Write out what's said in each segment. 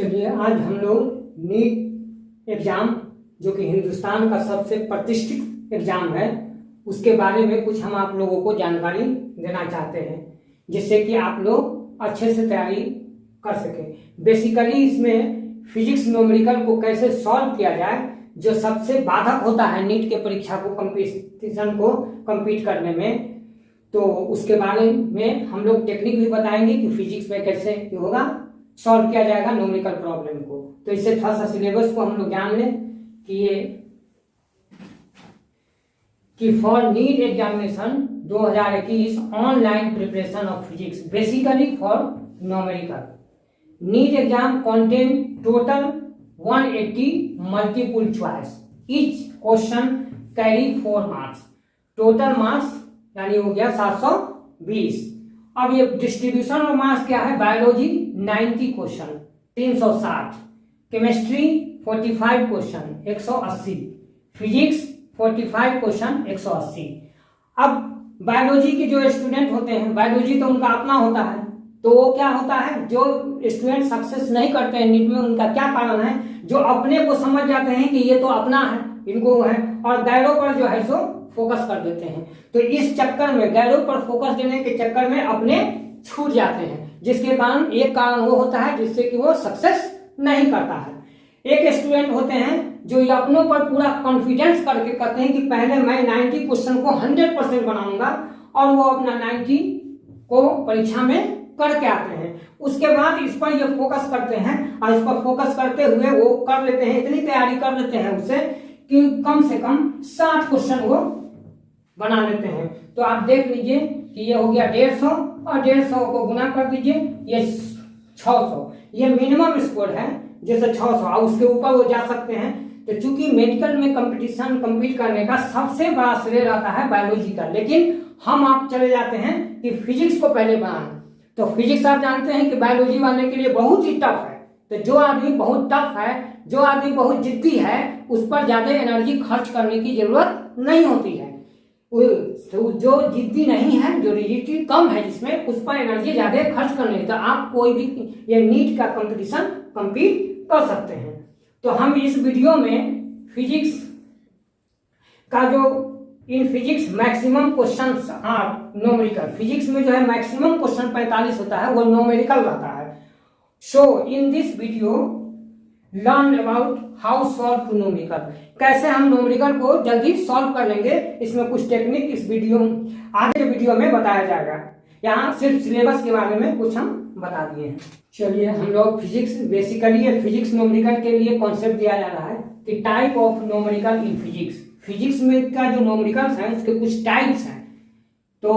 चलिए आज हम लोग नीट एग्जाम जो कि हिंदुस्तान का सबसे प्रतिष्ठित एग्जाम है उसके बारे में कुछ हम आप लोगों को जानकारी देना चाहते हैं जिससे कि आप लोग अच्छे से तैयारी कर सकें। बेसिकली इसमें फिजिक्स न्यूमेरिकल को कैसे सॉल्व किया जाए जो सबसे बाधक होता है नीट के परीक्षा को कंपटीशन को कंपीट करने में, तो उसके बारे में हम लोग टेक्निक भी बताएंगे कि फिजिक्स में कैसे होगा सॉल्व किया जाएगा न्यूमेरिकल प्रॉब्लम को। तो इससे थोड़ा सा सिलेबस को हम लोग जान लें कि for NEET examination 2021 online preparation of physics basically for numerical NEET exam contain total 180 multiple choice, each question carry 4 marks, total marks यानी हो गया 720। अब ये डिस्ट्रीब्यूशन ऑफ मार्क्स क्या है? Biology 90 question 360, chemistry 45 question 180, physics 45 question 180। अब biology के जो स्टूडेंट होते हैं, बायोलॉजी तो उनका अपना होता है, तो वो क्या होता है जो स्टूडेंट सक्सेस नहीं करते हैं नीट में, उनका क्या कारण है? जो अपने को समझ जाते हैं कि ये तो अपना है, इनको है, और गैरों पर जो है सो फोकस कर देते हैं। तो इस चक्कर में गैरों पर फोकस देने के चक्कर में अपने छूट जाते हैं, जिसके कारण एक कारण वो होता है जिससे कि वो सक्सेस नहीं करता है। एक स्टूडेंट होते हैं जो ये अपनों पर पूरा कॉन्फिडेंस करके कहते हैं कि पहले मैं 90 क्वेश्चन को 100% बनाऊंगा और वो अपना 90 को परीक्षा में करके आते हैं। उसके बाद इस पर ये फोकस करते हैं और इस पर फोकस करते हुए वो कर लेते हैं, इतनी तैयारी कर लेते हैं उससे कि कम से कम 60 क्वेश्चन वो बना लेते हैं। तो आप देख लीजिए कि ये हो गया 150 और 150 को गुना कर दीजिए, ये 600, ये मिनिमम स्कोर है जैसे 600, और उसके ऊपर वो जा सकते हैं। तो चूंकि मेडिकल में कंपटीशन कंपीट करने का सबसे बड़ा श्रेय रहता है बायोलॉजी का, लेकिन हम आप चले जाते हैं कि फिजिक्स को पहले बनाना। तो फिजिक्स आप जानते हैं कि बायोलॉजी वाले के लिए बहुत ही टफ है। तो जो आदमी बहुत टफ है, जो आदमी बहुत जिद्दी है, उस पर ज्यादा एनर्जी खर्च करने की जरूरत नहीं होती है। तो जो जिद्दी नहीं है, जो रिजिडिटी कम है जिसमें, उस पर एनर्जी ज्यादा खर्च करनी है। तो आप कोई भी ये नीट का कंपटीशन कंपीट कर सकते हैं। तो हम इस वीडियो में फिजिक्स का जो in physics maximum questions are numerical, physics में जो है मैक्सिमम क्वेश्चन 45 होता है, वो न्यूमेरिकल रहता है। So in this video learn about how solve to numerical, कैसे हम न्यूमेरिकल को जल्दी सॉल्व कर लेंगे। इसमें कुछ टेक्निक इस वीडियो आगे के वीडियो में बताया जाएगा। यहाँ सिर्फ सिलेबस के बारे में कुछ हम बता दिए हैं। चलिए हम लोग फिजिक्स, बेसिकली ये फिजिक्स न्यूमेरिकल के लिए कॉन्सेप्ट दिया जा रहा है कि type of numerical in physics. Physics में का जो न्यूमेरिकल्स हैं उसके कुछ टाइप्स हैं। तो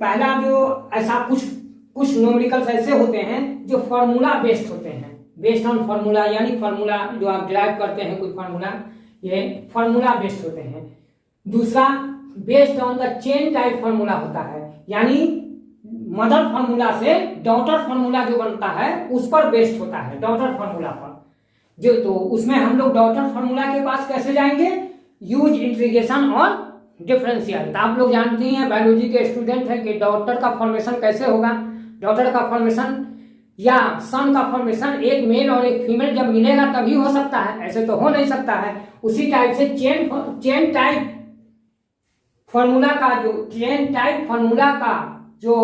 पहला जो ऐसा कुछ न्यूमेरिकल्स ऐसे होते हैं जो फॉर्मूला बेस्ड होते हैं, बेस्ड ऑन फॉर्मूला, यानी फॉर्मूला जो आप डिराइव करते हैं कोई फॉर्मूला, ये फॉर्मूला बेस्ड होते हैं। दूसरा based on the chain type formula होता है, यानी मदर फॉर्मूला से डॉटर फॉर्मूला जो बनता है उस पर बेस्ड होता है, डॉटर फॉर्मूला पर जो। तो उसमें हम लोग डॉटर फॉर्मूला के पास कैसे जाएंगे? यूज इंटीग्रेशन और डिफरेंशियल। तो आप लोग जानते हैं, बायोलॉजी के स्टूडेंट हैं, कि डॉटर का फॉर्मेशन कैसे होगा। डॉटर का फॉर्मेशन या सन का फॉर्मेशन एक मेल और एक फीमेल जब मिलेगा तभी हो सकता है, ऐसे तो हो नहीं सकता है। उसी टाइप से चेन टाइप फॉर्मूला का जो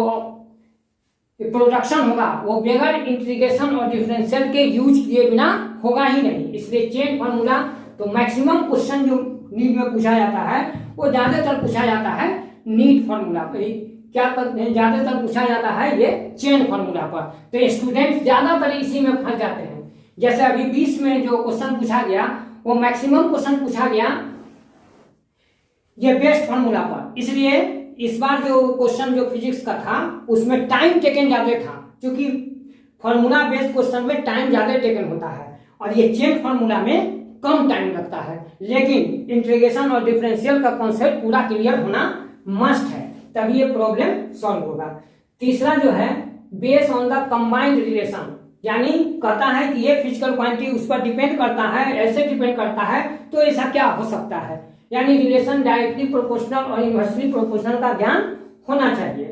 प्रोडक्शन होगा वो बगैर इंटीग्रेशन और डिफरेंशियल के यूज किए बिना होगा ही नहीं। इसलिए चेन फॉर्मूला, तो मैक्सिमम क्वेश्चन जो नीट में पूछा जाता है वो ज्यादातर पूछा जाता है नीट फॉर्मूला पर ही। क्या करते हैं? ज्यादातर पूछा जाता है ये चेन फॉर्मूला पर। तो स्टूडेंट ज्यादातर इसी में फंस जाते हैं। जैसे अभी 20 में जो क्वेश्चन पूछा गया वो मैक्सिमम क्वेश्चन पूछा गया ये बेस्ड फॉर्मूला पर। इसलिए इस बार जो क्वेश्चन जो फिजिक्स का था उसमें टाइम टेकन ज्यादा था, क्योंकि फॉर्मूला बेस्ड क्वेश्चन में टाइम ज्यादा टेकन होता है और ये चेन फॉर्मूला में कम टाइम लगता है। लेकिन इंटीग्रेशन और डिफरेंशियल का कॉन्सेप्ट पूरा क्लियर होना मस्ट है, तभी ये प्रॉब्लम सॉल्व होगा। तीसरा जो है based on the combined relation, यानी कहता है कि ये फिजिकल क्वांटिटी उस पर डिपेंड करता है, ऐसे डिपेंड करता है, तो ऐसा क्या हो सकता है। यानी रिलेशन डायरेक्टली प्रोपोर्शनल और इनवर्सली प्रोपोर्शनल का ज्ञान होना चाहिए।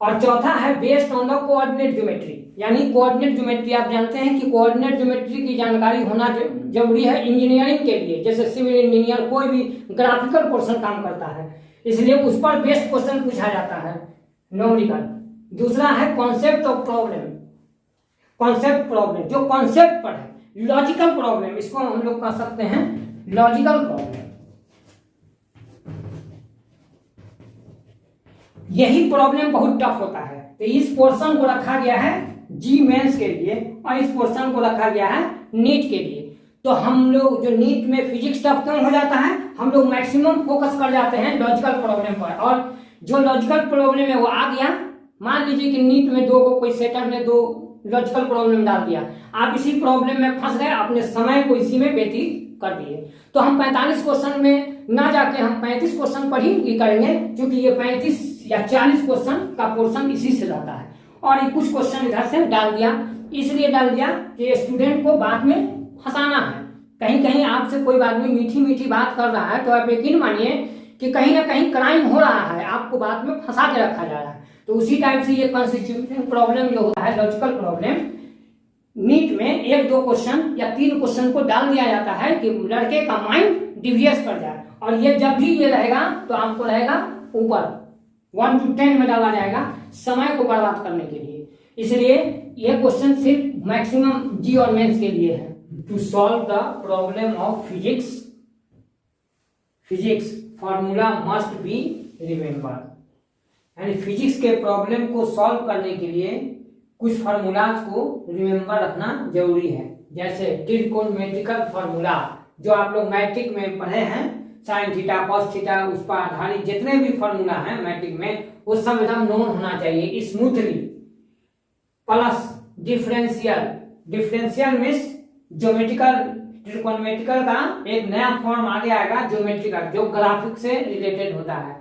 और चौथा है based on the coordinate geometry, यानी कोऑर्डिनेट ज्योमेट्री आप जानते हैं कि कोऑर्डिनेट ज्योमेट्री की जानकारी होना जरूरी है इंजीनियरिंग के लिए। जैसे सिविल इंजीनियर कोई भी ग्राफिकल पोर्शन काम करता है, इसलिए उस पर बेस्ड क्वेश्चन पूछा जाता है न्यूमेरिकल। दूसरा है concept of problem, concept problem जो कॉन्सेप्ट पर है, लॉजिकल प्रॉब्लम इसको हम लोग कह सकते हैं लॉजिकल प्रॉब्लम। यही प्रॉब्लम बहुत टफ होता है, तो इस पोर्शन को रखा गया है जी मेंस के लिए और इस पोर्शन को रखा गया है नीट के लिए। तो हम लोग जो नीट में फिजिक्स टफ क्यों हो जाता है, हम लोग मैक्सिमम फोकस कर जाते हैं लॉजिकल प्रॉब्लम पर, और जो लॉजिकल प्रॉब्लम है वो आ गया, मान लीजिए कि नीट में दो को कोई सेटर ने दो लॉजिकल प्रॉब्लम डाल दिया, आप इसी प्रॉब्लम में फंस गए, अपने समय को इसी में व्यतीत कर दिए। तो हम 45 क्वेश्चन में ना जाके हम 35 क्वेश्चन पर ही करेंगे, क्योंकि ये 35 या 40 क्वेश्चन का पोर्शन इसी से रहता है। और ये कुछ क्वेश्चन इधर से डाल दिया, इसलिए डाल दिया कि स्टूडेंट को बाद में फंसाना है। कहीं कहीं आपसे कोई आदमी मीठी मीठी बात कर रहा है तो आप यकीन मानिए कि कहीं ना कहीं क्राइम हो रहा है, आपको बाद में फंसा के रखा जा रहा है। तो उसी टाइप से ये कॉन्स्टिट्यूटिव प्रॉब्लम जो होता है लॉजिकल प्रॉब्लम, नीट में 1-2 क्वेश्चन या 3 क्वेश्चन को डाल दिया जाता है कि लड़के का माइंड डिविएट कर जाए। और ये जब भी ये रहेगा तो आपको रहेगा ऊपर 1 to 10 में डाला जाएगा समय को बर्बाद करने के लिए। इसलिए ये क्वेश्चन सिर्फ मैक्सिमम जी और मेंस के लिए है। To solve the problem of physics formula must be remember, यानी फिजिक्स के प्रॉब्लम को सॉल्व करने के लिए कुछ फार्मूलाज को रिमेम्बर रखना जरूरी है। जैसे ट्रिगोनोमेट्रिकल फार्मूला जो आप लोग मैट्रिक में पढ़े हैं, साइन थीटा कॉस थीटा, उस पर आधारित जितने भी फार्मूला हैं मैट्रिक में वो सब एकदम नोन होना चाहिए smoothly. Plus differential means geometrical, trigonometrical का एक नया फॉर्म आगे आएगा ज्योमेट्रिकल, जो ग्राफिक से रिलेटेड होता है।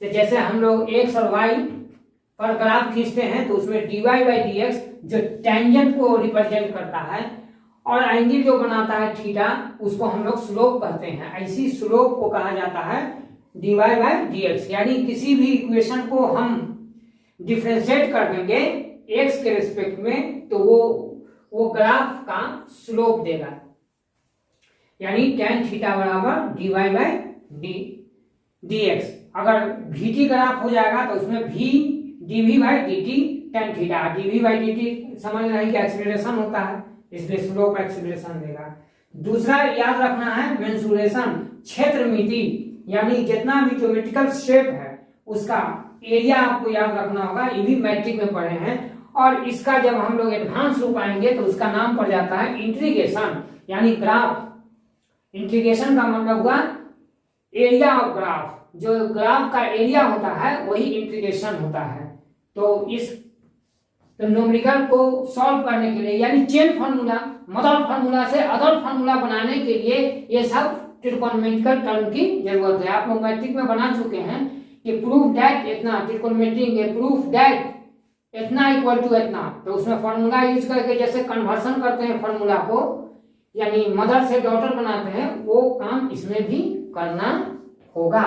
तो जैसे हम लोग एक्स और वाई पर ग्राफ खींचते हैं तो उसमें dy बाई dx जो टेंजेंट को रिप्रेजेंट करता है और एंगल जो बनाता है थीटा उसको हम लोग स्लोप कहते हैं। ऐसी स्लोप को कहा जाता है dy बाई dx, यानी किसी भी इक्वेशन को हम डिफरेंशिएट कर देंगे x के रिस्पेक्ट में तो वो ग्राफ का स्लोप देगा, यानी tan थीटा बराबर dy बाई dx। अगर vt ग्राफ हो जाएगा तो उसमें v dv by dt tan theta, dv by dt समझ रहे हैं कि एक्सीलरेशन होता है, इसलिए स्लोप एक्सीलरेशन देगा। दूसरा याद रखना है मेंसुरेशन, क्षेत्रमिति, यानी जितना भी ज्योमेट्रिकल शेप है उसका एरिया आपको याद रखना होगा। ये भी मैट्रिक में पढ़े हैं और इसका जब हम लोग एडवांस रूप आएंगे तो उसका नाम पड़ जाता है इंटीग्रेशन, यानी ग्राफ। इंटीग्रेशन का मतलब हुआ एरिया ऑफ ग्राफ, जो ग्राफ का एरिया होता है वही इंटीग्रेशन होता है। तो न्यूमेरिकल को सॉल्व करने के लिए यानी चेन फार्मूला, मदर फार्मूला से अदर फार्मूला बनाने के लिए ये सब ट्रिगोनोमेट्रिकल टर्म की जरूरत है। आप लोग मैट्रिक में बना चुके हैं कि प्रूफ दैट इतना, ट्रिगोनोमेट्री में प्रूफ दैट इतना इक्वल टू इतना, तो उसमें फार्मूला यूज करके जैसे कन्वर्सन करते हैं फार्मूला को, यानी मदर से डॉटर बनाते हैं, वो काम इसमें भी करना होगा।